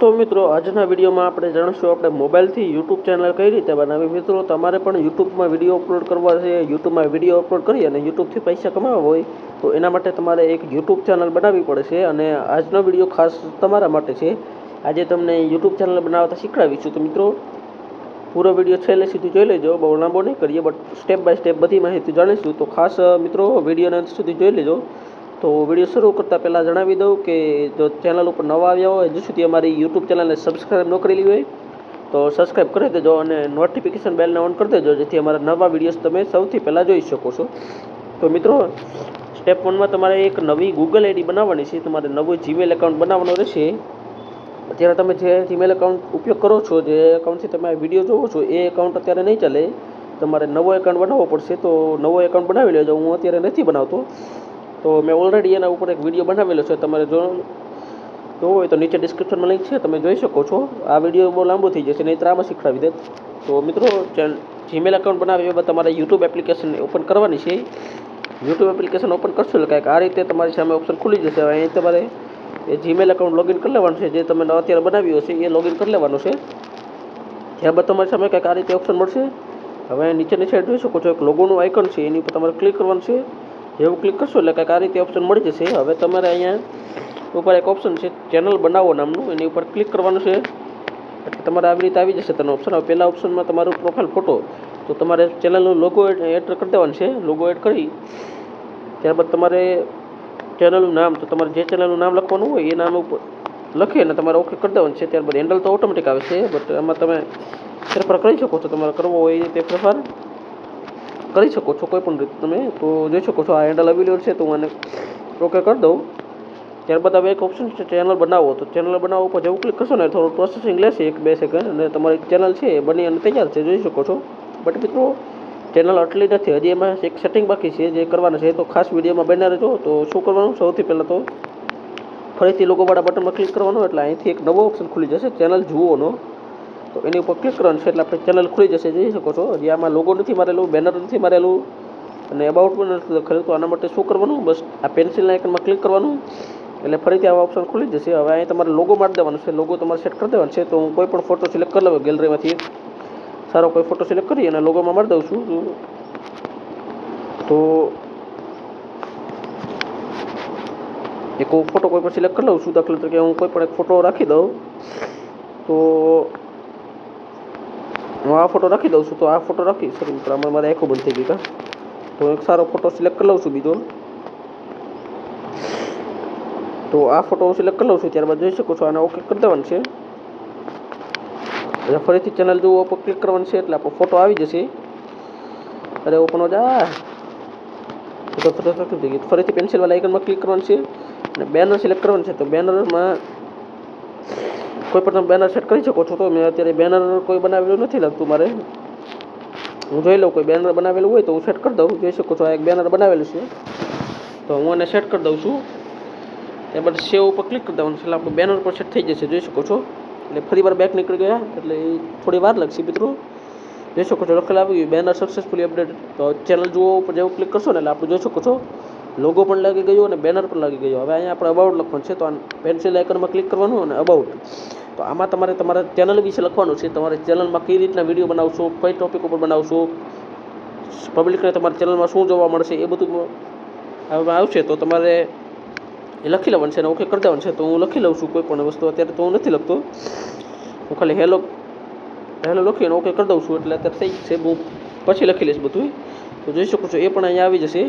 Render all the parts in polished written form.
તો મિત્રો આજના વિડીયોમાં આપણે જાણીશું આપણે મોબાઈલથી યુટ્યુબ ચેનલ કઈ રીતે બનાવી। મિત્રો તમારે પણ યુટ્યુબમાં વિડીયો અપલોડ કરવા છે, યુટ્યુબમાં વિડીયો અપલોડ કરી અને યુટ્યુબથી પૈસા કમાવવા હોય તો એના માટે તમારે એક યુટ્યુબ ચેનલ બનાવવી પડશે। અને આજનો વિડીયો ખાસ તમારા માટે છે। આજે તમને યુટ્યુબ ચેનલ બનાવતા શીખવાડીશું। તો મિત્રો પૂરો વિડીયો છેલ્લે સુધી જોઈ લેજો, બહુ લાંબો નહીં કરીએ, બટ સ્ટેપ બાય સ્ટેપ બધી માહિતી જાણીશું। તો ખાસ મિત્રો વિડીયોને અંત સુધી જોઈ લેજો। તો વિડીયો શરૂ કરતાં પહેલાં જણાવી દઉં કે જો ચેનલ ઉપર નવા આવ્યા હોય, હજુ સુધી અમારી યુટ્યુબ ચેનલને સબસ્ક્રાઈબ ન કરેલી હોય તો સબસ્ક્રાઈબ કરી દેજો અને નોટિફિકેશન બેલને ઓન કરી દેજો, જેથી અમારા નવા વિડીયોઝ તમે સૌથી પહેલાં જોઈ શકો છો। તો મિત્રો સ્ટેપ 1માં તમારે એક નવી ગૂગલ આઈડી બનાવવાની છે। તમારે નવું જીમેલ એકાઉન્ટ બનાવવાનું રહેશે। અત્યારે તમે જે જીમેલ એકાઉન્ટ ઉપયોગ કરો છો, જે એકાઉન્ટથી તમે વિડીયો જોવો છો, એ એકાઉન્ટ અત્યારે નહીં ચાલે, તમારે નવો એકાઉન્ટ બનાવવો પડશે। તો નવો એકાઉન્ટ બનાવી લેજો। હું અત્યારે નથી બનાવતો, તો મેં ઓલરેડી એના ઉપર એક વિડીયો બનાવેલો છે। તમારે જોવો હોય તો નીચે ડિસ્ક્રિપ્શનમાં લિંક છે, તમે જોઈ શકો છો। આ વિડીયો બહુ લાંબો થઈ જશે, નહીં તો આમાં શીખવાડી દે। તો મિત્રો જીમેલ એકાઉન્ટ બનાવ્યા બાદ તમારે યુટ્યુબ એપ્લિકેશન ઓપન કરવાની છે। યુટ્યુબ એપ્લિકેશન ઓપન કરશો એટલે કાંઈક આ રીતે તમારી સામે ઓપ્શન ખુલી જશે। હવે અહીં તમારે એ જીમેલ એકાઉન્ટ લોગિન કરી લેવાનું છે, જે તમે અત્યારે બનાવ્યું હશે એ લોગિન કરી લેવાનું છે। ત્યારબાદ તમારી સામે કાંઈક આ રીતે ઓપ્શન મળશે। હવે નીચેની સાઈડ જોઈ શકો છો એક લોગોનું આઇકન છે, એની ઉપર તમારે ક્લિક કરવાનું છે। જેવું ક્લિક કરશો એટલે કાંઈક આ રીતે ઓપ્શન મળી જશે। હવે તમારે અહીંયા ઉપર એક ઓપ્શન છે ચેનલ બનાવો નામનું, એની ઉપર ક્લિક કરવાનું છે એટલે તમારે આવી રીતે આવી જશે તેનો ઓપ્શન। હવે પહેલા ઓપ્શનમાં તમારું પ્રોફાઇલ ફોટો, તો તમારે ચેનલનું લોગો એડ કરી દેવાનું છે। લોગો એડ કરી ત્યારબાદ તમારે ચેનલનું નામ, તો તમારે જે ચેનલનું નામ લખવાનું હોય એ નામ ઉપર લખી અને તમારે ઓકે કરી દેવાનું છે। ત્યારબાદ હેન્ડલ તો ઓટોમેટિક આવે છે, બટ એમાં તમે ફેરફાર કરી શકો છો। તમારે કરવો હોય એ રીતે ફેરફાર કરી શકો છો કોઈ પણ રીતે તમે। તો જોઈ શકો છો આ હેન્ડલ અવેલેબલ છે, તો હું આને ઓકે કરી દઉં। ત્યારબાદ હવે એક ઓપ્શન છે ચેનલ બનાવો, તો ચેનલ બનાવો ઉપર જેવું ક્લિક કરશો ને થોડું પ્રોસેસિંગ લેશે 1-2 સેકન્ડ, અને તમારી ચેનલ છે એ બની અને તૈયાર છે, જોઈ શકો છો। બટ મિત્રો ચેનલ આટલી નથી, હજી એમાં એક સેટિંગ બાકી છે જે કરવાના છે, તો ખાસ વિડીયોમાં બન્યા રહેજો। તો શું કરવાનું, સૌથી પહેલાં તો ફરીથી લોગોવાળા બટનમાં ક્લિક કરવાનું, એટલે અહીંથી એક નવો ઓપ્શન ખુલી જશે ચેનલ જુઓનો, તો એની ઉપર ક્લિક કરવાનું છે એટલે આપણે ચેનલ ખુલી જશે, જોઈ શકો છો। હજી આમાં લોગો નથી મારેલું, બેનર નથી મારેલું અને અબાઉટ પણ નથી લખેલું। તો આના માટે શું કરવાનું, બસ આ પેન્સિલના આઇકનમાં ક્લિક કરવાનું એટલે ફરીથી આવા ઓપ્શન ખુલી જશે। હવે અહીં તમારે લોગો મારી દેવાનો છે, લોગો તમારે સેટ કરી દેવાનો છે। તો હું કોઈ પણ ફોટો સિલેક્ટ કરી લઉં ગેલેરીમાંથી, સારો કોઈ ફોટો સિલેક્ટ કરી અને લોગોમાં મારી દઉં છું। તો એક ફોટો કોઈ પણ સિલેક્ટ કરી લઉં છું, દાખલા તરીકે હું કોઈ પણ એક ફોટો રાખી દઉં। તો હું આ ફોટો રાખી દઉં છું। તો આ ફોટો રાખી, સોરી મિત્રો આમાં મારે આખું બંધ થઈ ગઈ કા। તો એક સારો ફોટો સિલેક્ટ કરી લઉં છું બીજો, તો આ ફોટો હું સિલેક્ટ કરી લઉં છું। ત્યારબાદ જોઈ શકો છો આને ઓકે કરી દેવાનું છે। એટલે ફરીથી ચેનલ જુઓ ઉપર ક્લિક કરવાનું છે એટલે આપણો ફોટો આવી જશે। અરે ઓપન હો જા, ફરીથી પેન્સિલ વાળા આઇકનમાં ક્લિક કરવાનું છે અને બેનર સિલેક્ટ કરવાનું છે। તો બેનરમાં કોઈ પણ તમે બેનર સેટ કરી શકો છો। તો મેં અત્યારે બેનર કોઈ બનાવેલું નથી લાગતું મારે, હું જોઈ લઉં કોઈ બેનર બનાવેલું હોય તો હું સેટ કરી દઉં। જોઈ શકો છો આ એક બેનર બનાવેલું છે, તો હું એને સેટ કરી દઉં છું। ત્યારબાદ સેવ ઉપર ક્લિક કરી દેવાનું છે એટલે આપણું બેનર પર સેટ થઈ જશે, જોઈ શકો છો। એટલે ફરી વાર બેક નીકળી ગયા એટલે થોડી વાર લાગશે મિત્રો, જોઈ શકો છો લખેલું આવી ગયું બેનર સક્સેસફુલી અપડેટ। તો ચેનલ જુઓ ઉપર જેવું ક્લિક કરશો ને એટલે આપણે જોઈ શકો છો લોગો પણ લાગી ગયો અને બેનર પણ લાગી ગયો। હવે અહીંયા આપણે અબાઉટ લખવાનું છે, તો આ પેન્સિલ આઇકનમાં ક્લિક કરવાનું અને અબાઉટ, તો આમાં તમારે તમારા ચેનલ વિશે લખવાનું છે। તમારે ચેનલમાં કઈ રીતના વિડીયો બનાવશો, કઈ ટોપિક ઉપર બનાવશો, પબ્લિકને તમારા ચેનલમાં શું જોવા મળશે એ બધું આવશે। તો તમારે એ લખી લેવાનું છે અને ઓકે કરી દેવાનું છે। તો હું લખી લઉં છું કોઈ પણ વસ્તુ, અત્યારે તો હું નથી લખતો, હું ખાલી હેલો લખી અને ઓકે કરી દઉં છું એટલે અત્યારે થઈ જશે। હું પછી લખી લઈશ બધું, તો જોઈ શકો છો એ પણ અહીંયા આવી જશે।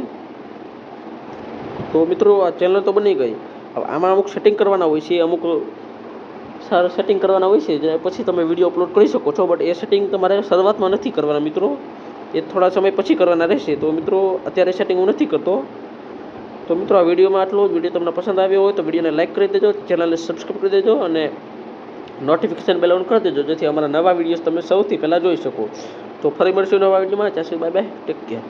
તો મિત્રો આ ચેનલ તો બની ગઈ। હવે આમાં અમુક સેટિંગ કરવાના હોય છે, અમુક સારા સેટિંગ કરવાના હોય છે જે પછી તમે વિડીયો અપલોડ કરી શકો છો, બટ એ સેટિંગ તમારે શરૂઆતમાં નથી કરવાના મિત્રો, એ થોડા સમય પછી કરવાના રહેશે। તો મિત્રો અત્યારે સેટિંગ હું નથી કરતો। તો મિત્રો આ વિડીયોમાં આટલું જ। વિડીયો તમને પસંદ આવ્યો હોય તો વિડીયોને લાઇક કરી દેજો, ચેનલને સબસ્ક્રાઈબ કરી દેજો અને નોટિફિકેશન બેલ ઓન કરી દેજો, જેથી અમારા નવા વિડીયોઝ તમે સૌથી પહેલાં જોઈ શકો। તો ફરી મળશું નવા વિડીયોમાં, ત્યાં સુધી બાય બાય, ટેક કેર।